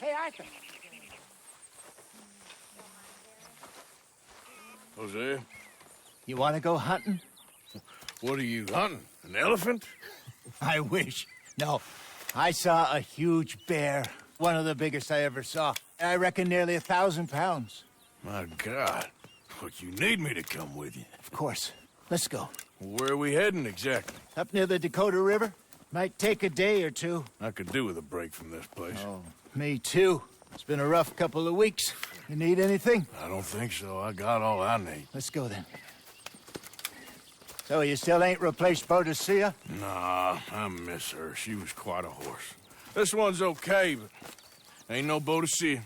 Hey, Arthur. Jose, You want to go hunting? what are you hunting? An elephant? I wish. No, I saw a huge bear. One of the biggest I ever saw. I reckon nearly 1,000 pounds. My God. But you need me to come with you. Of course. Let's go. Where are we heading exactly? Up near the Dakota River. Might take a day or two. I could do with a break from this place. Oh, me too. It's been a rough couple of weeks. You need anything? I don't think so. I got all I need. Let's go then. So you still ain't replaced Boadicea? Nah, I miss her. She was quite a horse. This one's okay, but ain't no Boadicea.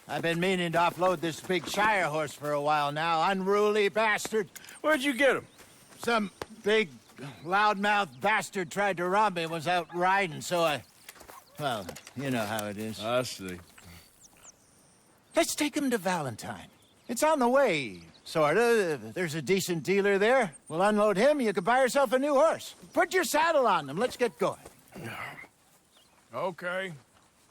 I've been meaning to offload this big Shire horse for a while now. Unruly bastard. Where'd you get him? Some big, loudmouth bastard tried to rob me and was out riding, so I... Well, you know how it is. I see. Let's take him to Valentine. It's on the way, sorta. There's a decent dealer there. We'll unload him, you can buy yourself a new horse. Put your saddle on them, let's get going. Okay.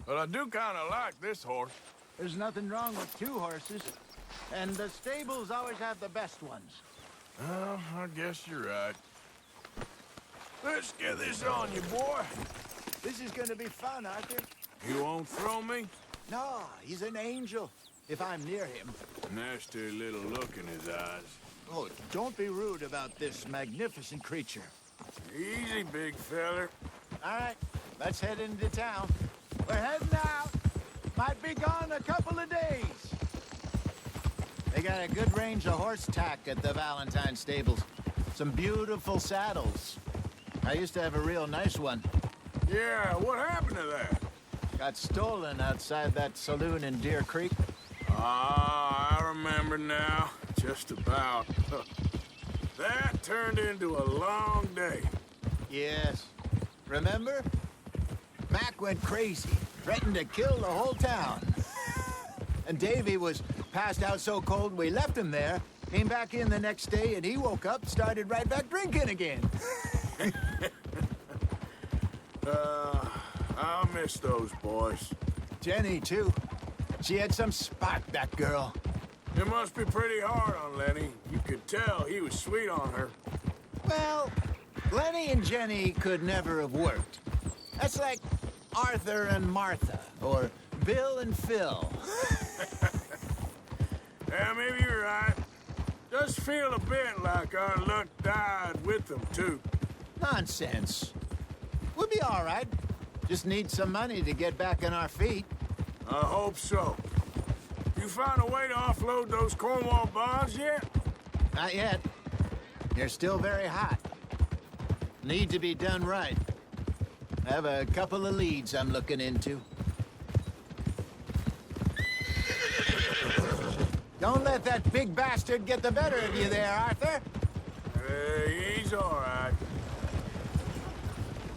But I do kind of like this horse. There's nothing wrong with two horses, and the stables always have the best ones. Well, I guess you're right. Let's get this on you, boy. This is gonna be fun, Arthur. You won't throw me? No, he's an angel, if I'm near him. Nasty little look in his eyes. Oh, don't be rude about this magnificent creature. Easy, big feller. All right, let's head into town. We're heading out. Might be gone a couple of days. They got a good range of horse tack at the Valentine stables. Some beautiful saddles. I used to have a real nice one. Yeah, what happened to that? Got stolen outside that saloon in Deer Creek. Ah, I remember now. Just about. That turned into a long day. Yes. Remember? Mac went crazy, threatened to kill the whole town. And Davy was passed out so cold we left him there, came back in the next day, and he woke up, started right back drinking again. I miss those boys. Jenny, too. She had some spark, that girl. It must be pretty hard on Lenny. You could tell he was sweet on her. Well, Lenny and Jenny could never have worked. That's like Arthur and Martha, or Bill and Phil. Yeah, maybe you're right. Does feel a bit like our luck died with them, too. Nonsense. We'll be all right. Just need some money to get back on our feet. I hope so. You find a way to offload those Cornwall bonds yet? Not yet. They're still very hot. Need to be done right. I have a couple of leads I'm looking into. Don't let that big bastard get the better of you there, Arthur. He's all right.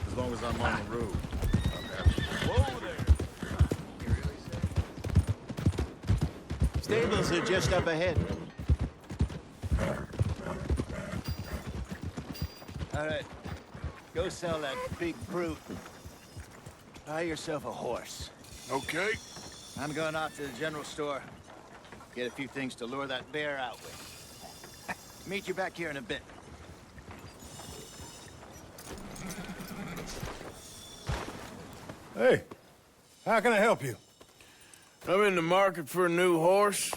As long as I'm on the road. Whoa there. Stables are just up ahead. All right. Go sell that big brute. Buy yourself a horse. Okay. I'm going off to the general store. Get a few things to lure that bear out with. Meet you back here in a bit. Hey, how can I help you? I'm in the market for a new horse.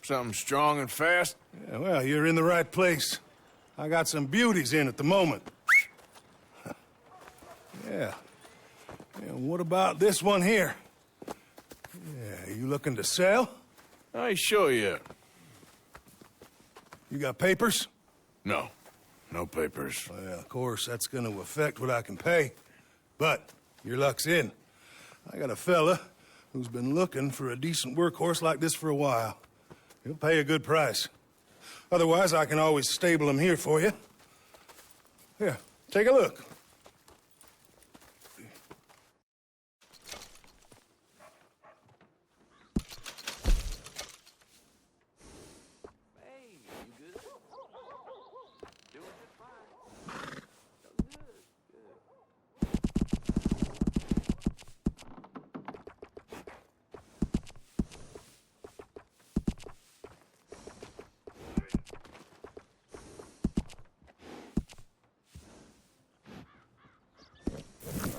Something strong and fast. Yeah, well, you're in the right place. I got some beauties in at the moment. Yeah. And what about this one here? Yeah, you looking to sell? I ain't sure yet. You got papers? No. No papers. Well, of course, that's gonna affect what I can pay. But your luck's in. I got a fella who's been looking for a decent workhorse like this for a while. He'll pay a good price. Otherwise, I can always stable him here for you. Here, take a look.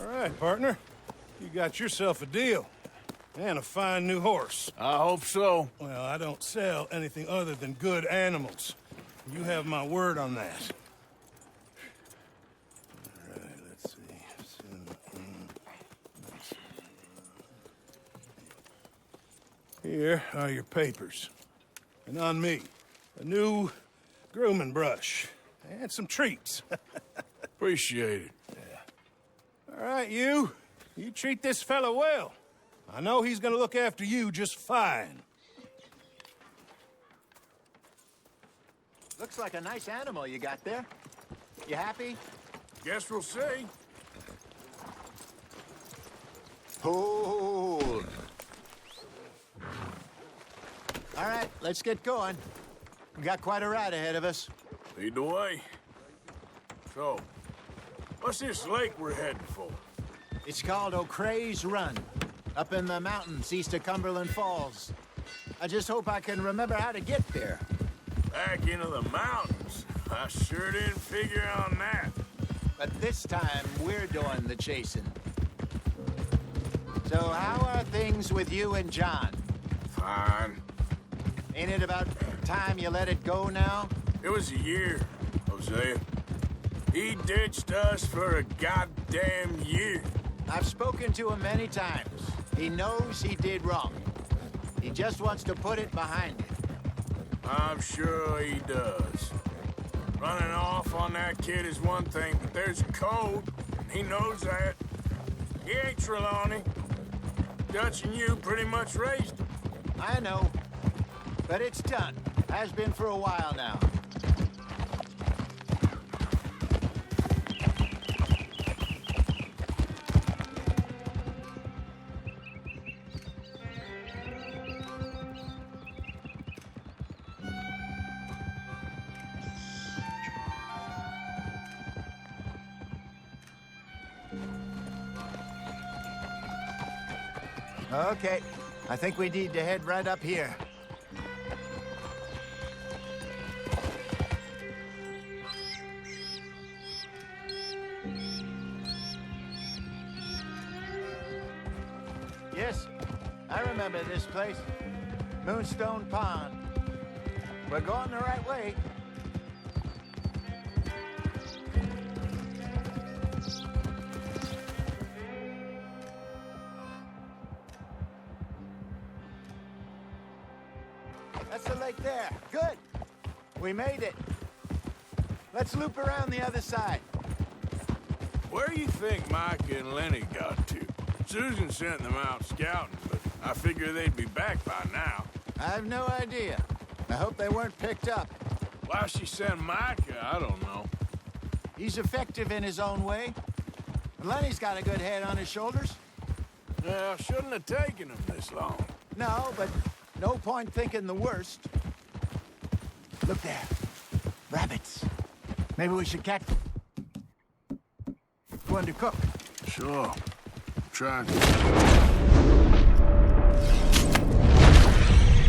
All right, partner. You got yourself a deal. And a fine new horse. I hope so. Well, I don't sell anything other than good animals. You have my word on that. All right, let's see. Here are your papers. And on me, a new grooming brush. And some treats. Appreciate it. All right, you. You treat this fella well. I know he's gonna look after you just fine. Looks like a nice animal you got there. You happy? Guess we'll see. Hold. All right, let's get going. We got quite a ride ahead of us. Lead the way. So, what's this lake we're heading for? It's called O'Creagh's Run, up in the mountains east of Cumberland Falls. I just hope I can remember how to get there. Back into the mountains. I sure didn't figure on that. But this time, we're doing the chasing. So how are things with you and John? Fine. Ain't it about time you let it go now? It was a year, Hosea. He ditched us for a goddamn year. I've spoken to him many times. He knows he did wrong. He just wants to put it behind him. I'm sure he does. Running off on that kid is one thing, but there's a code. He knows that. He ain't Trelawney. Dutch and you pretty much raised him. I know. But it's done. Has been for a while now. Okay, I think we need to head right up here. Yes, I remember this place. Moonstone Pond. We're going the right way. That's the lake there. Good. We made it. Let's loop around the other side. Where do you think Mike and Lenny got to? Susan sent them out scouting, but I figure they'd be back by now. I have no idea. I hope they weren't picked up. Why she sent Micah, I don't know. He's effective in his own way. And Lenny's got a good head on his shoulders. Well, shouldn't have taken them this long. No, but no point thinking the worst. Look there. Rabbits. Maybe we should catch them. Going to cook. Sure. Trying to...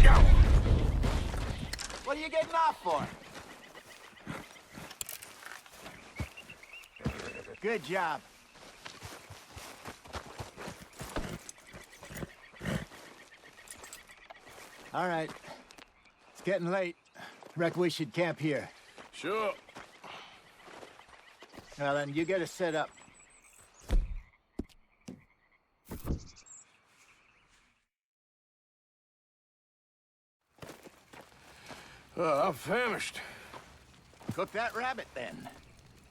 Go! What are you getting off for? Good job. All right. It's getting late. Reckon we should camp here. Sure. Well, then you get us set up. I'm famished. Cook that rabbit, then.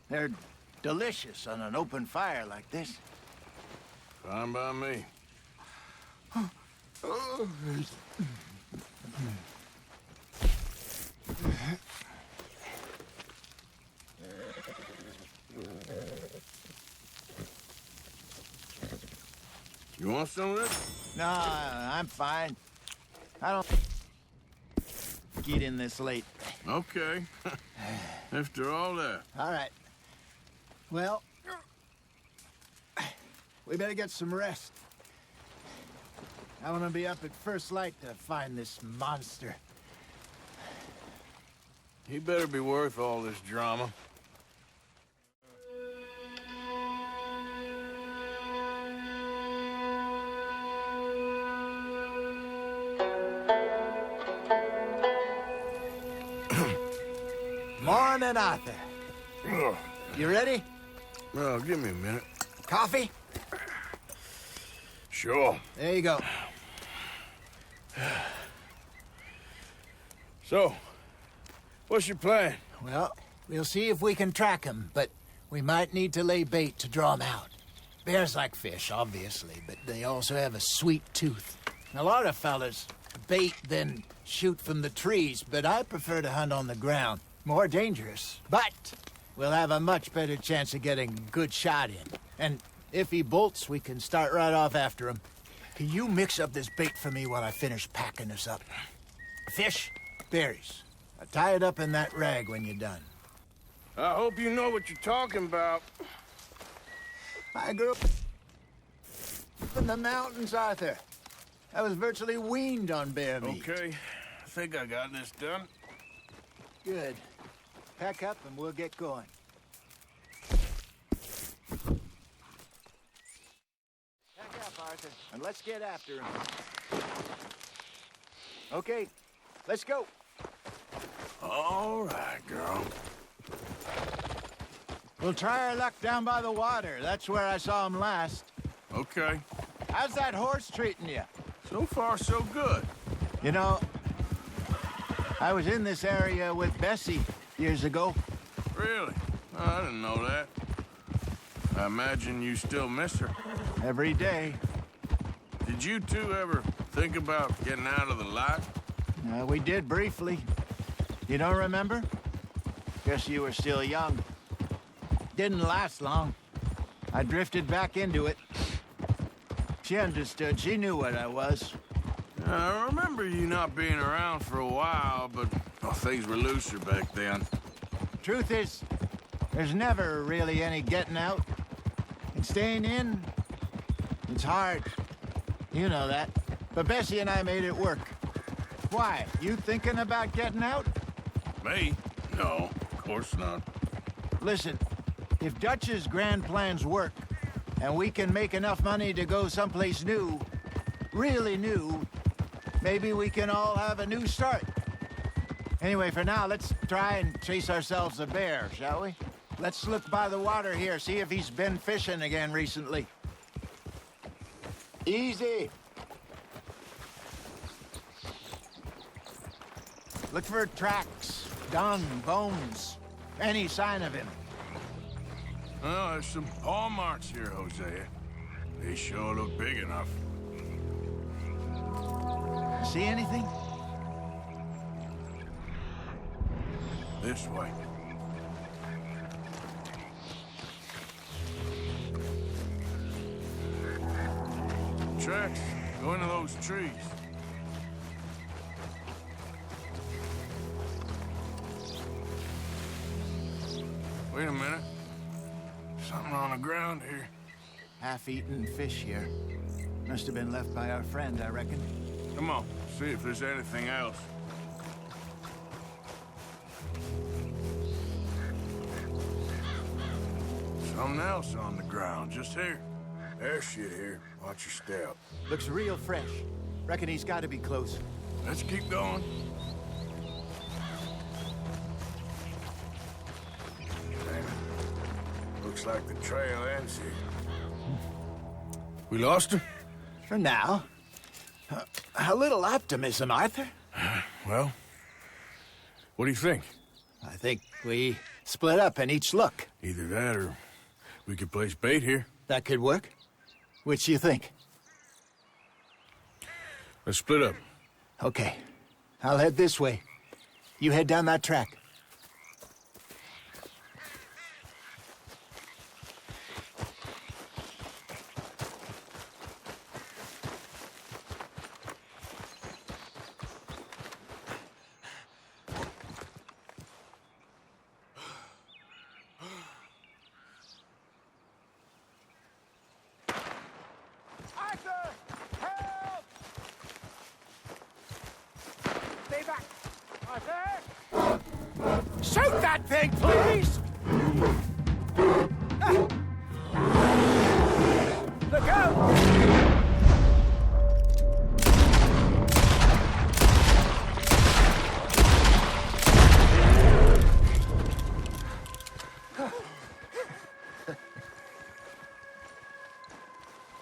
They're delicious on an open fire like this. Fine by me. You want some of this? No, I'm fine. I don't eat in this late. Okay. After all that. All right. Well, we better get some rest. I want to be up at first light to find this monster. He better be worth all this drama. morning, Arthur. Ugh. You ready? Well, give me a minute. Coffee? Sure. There you go. So, what's your plan? Well, we'll see if we can track him, but we might need to lay bait to draw him out. Bears like fish, obviously, but they also have a sweet tooth. A lot of fellas bait, then shoot from the trees, but I prefer to hunt on the ground. More dangerous, but we'll have a much better chance of getting a good shot in. And if he bolts, we can start right off after him. Can you mix up this bait for me while I finish packing this up? Fish, berries. I'll tie it up in that rag when you're done. I hope you know what you're talking about. I grew up in the mountains, Arthur. I was virtually weaned on bear meat. Okay, I think I got this done. Good. Pack up and we'll get going. Pack up, Arthur, and let's get after him. Okay, let's go. All right, girl. We'll try our luck down by the water. That's where I saw him last. Okay. How's that horse treating you? So far, so good. You know, I was in this area with Bessie years ago. Really? Oh, I didn't know that. I imagine you still miss her. Every day. Did you two ever think about getting out of the lot? We did briefly. You don't remember? Guess you were still young. Didn't last long. I drifted back into it. She understood. She knew what I was. I remember you not being around for a while, but things were looser back then. Truth is, there's never really any getting out. And staying in, it's hard. You know that. But Bessie and I made it work. Why? You thinking about getting out? Me? No, of course not. Listen, if Dutch's grand plans work, and we can make enough money to go someplace new, really new, maybe we can all have a new start. Anyway, for now, let's try and chase ourselves a bear, shall we? Let's look by the water here, see if he's been fishing again recently. Easy. Look for tracks, dung, bones, any sign of him. Well, there's some paw marks here, Hosea. They sure look big enough. See anything? This way. Tracks go into those trees. Wait a minute. Something on the ground here. Half-eaten fish here. Must have been left by our friend, I reckon. Come on, see if there's anything else. Something else on the ground, just here. There's shit here. Watch your step. Looks real fresh. Reckon he's got to be close. Let's keep going. Damn it. Looks like the trail ends here. We lost her? For now. A little optimism, Arthur. Well, what do you think? I think we split up and each look. Either that or we could place bait here. That could work. Which do you think? Let's split up. Okay. I'll head this way. You head down that track. Arthur! Help! Stay back! Arthur! Shoot that thing, please! Look out!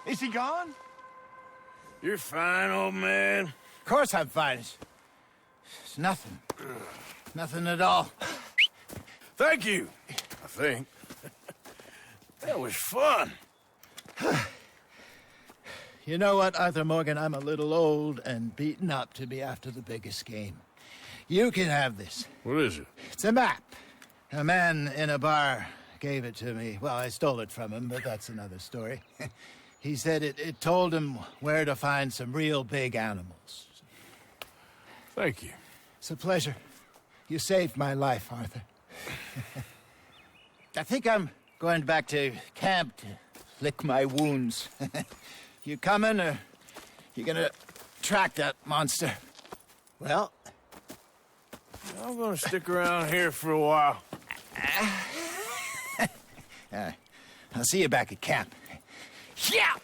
Is he gone? You're fine, old man. Of course I'm fine. It's nothing. Nothing at all. Thank you, I think. That was fun. You know what, Arthur Morgan? I'm a little old and beaten up to be after the biggest game. You can have this. What is it? It's a map. A man in a bar gave it to me. Well, I stole it from him, but that's another story. He said it told him where to find some real big animals. Thank you. It's a pleasure. You saved my life, Arthur. I think I'm going back to camp to lick my wounds. You coming, or you gonna track that monster? Well, I'm gonna stick around here for a while. I'll see you back at camp. Yeah!